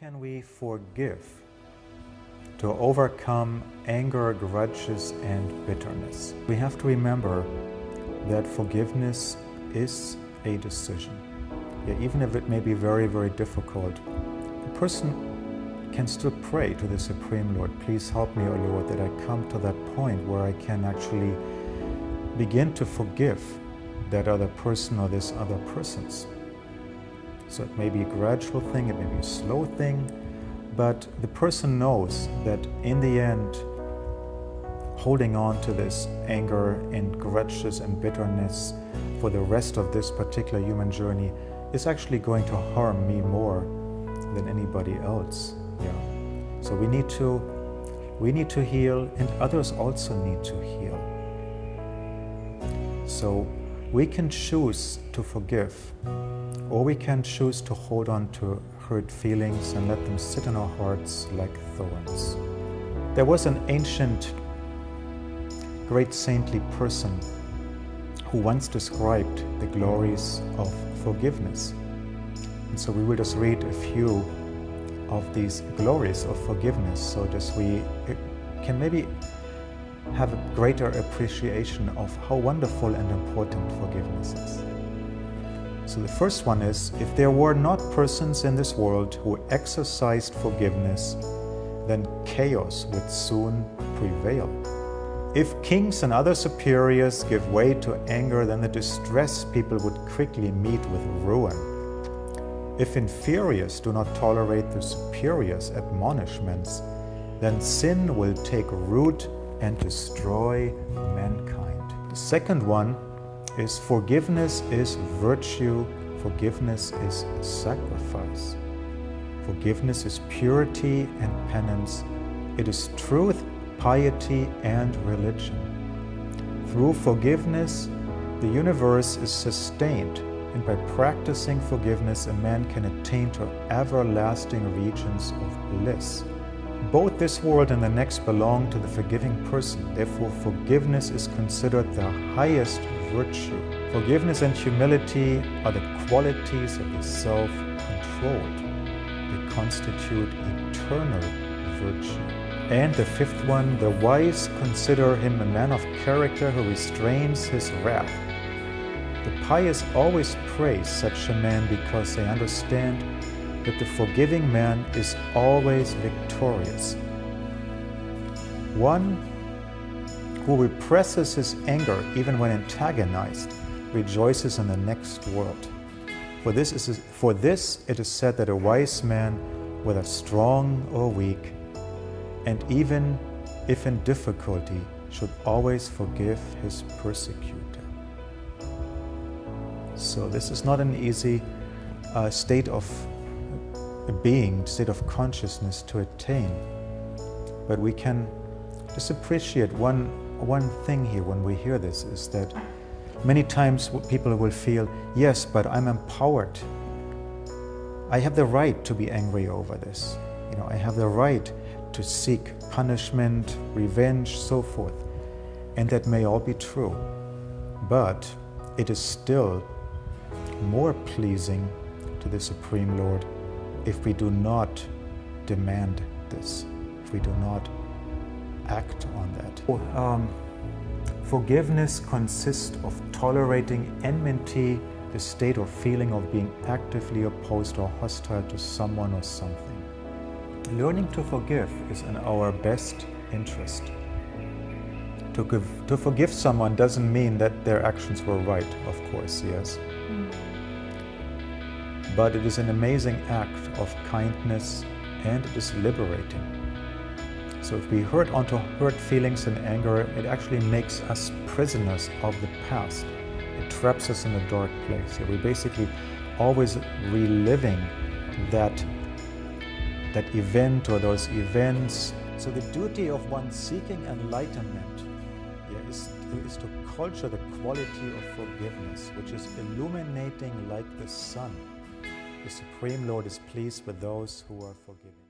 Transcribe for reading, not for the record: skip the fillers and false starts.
can we forgive to overcome anger, grudges, and bitterness? We have to remember that forgiveness is a decision. Yeah, even if it may be very, very difficult, a person can still pray to the Supreme Lord, please help me, O Lord, that I come to that point where I can actually begin to forgive that other person or this other persons. So it may be a gradual thing, it may be a slow thing, but the person knows that in the end, holding on to this anger and grudges and bitterness for the rest of this particular human journey is actually going to harm me more than anybody else. Yeah. So we need to heal, and others also need to heal. So we can choose to forgive, or we can choose to hold on to hurt feelings and let them sit in our hearts like thorns. There was an ancient, great saintly person who once described the glories of forgiveness. And so we will just read a few of these glories of forgiveness, so that we can maybe have a greater appreciation of how wonderful and important forgiveness is. So the first one is, if there were not persons in this world who exercised forgiveness, then chaos would soon prevail. If kings and other superiors give way to anger, then the distressed people would quickly meet with ruin. If inferiors do not tolerate the superiors' admonishments, then sin will take root and destroy mankind. The second one is, forgiveness is virtue, forgiveness is sacrifice. Forgiveness is purity and penance. It is truth, piety, and religion. Through forgiveness, the universe is sustained, and by practicing forgiveness, a man can attain to everlasting regions of bliss. Both this world and the next belong to the forgiving person. Therefore, forgiveness is considered the highest virtue. Forgiveness and humility are the qualities of the self-controlled. They constitute eternal virtue. And the fifth one, the wise consider him a man of character who restrains his wrath. The pious always praise such a man because they understand that the forgiving man is always victorious. One who represses his anger even when antagonized rejoices in the next world. For this it is said that a wise man, whether strong or weak, and even if in difficulty, should always forgive his persecutor. So this is not an easy state of being, state of consciousness to attain. But we can just appreciate one thing here when we hear this, is that many times people will feel, yes, but I'm empowered. I have the right to be angry over this. I have the right to seek punishment, revenge, so forth. And that may all be true. But it is still more pleasing to the Supreme Lord if we do not demand this, if we do not act on that. Forgiveness consists of tolerating enmity, the state or feeling of being actively opposed or hostile to someone or something. Learning to forgive is in our best interest. To forgive someone doesn't mean that their actions were right, of course, yes. But it is an amazing act of kindness, and it is liberating. So if we hurt onto hurt feelings and anger, it actually makes us prisoners of the past. It traps us in a dark place. We're basically always reliving that event or those events. So the duty of one seeking enlightenment is to culture the quality of forgiveness, which is illuminating like the sun. The Supreme Lord is pleased with those who are forgiving.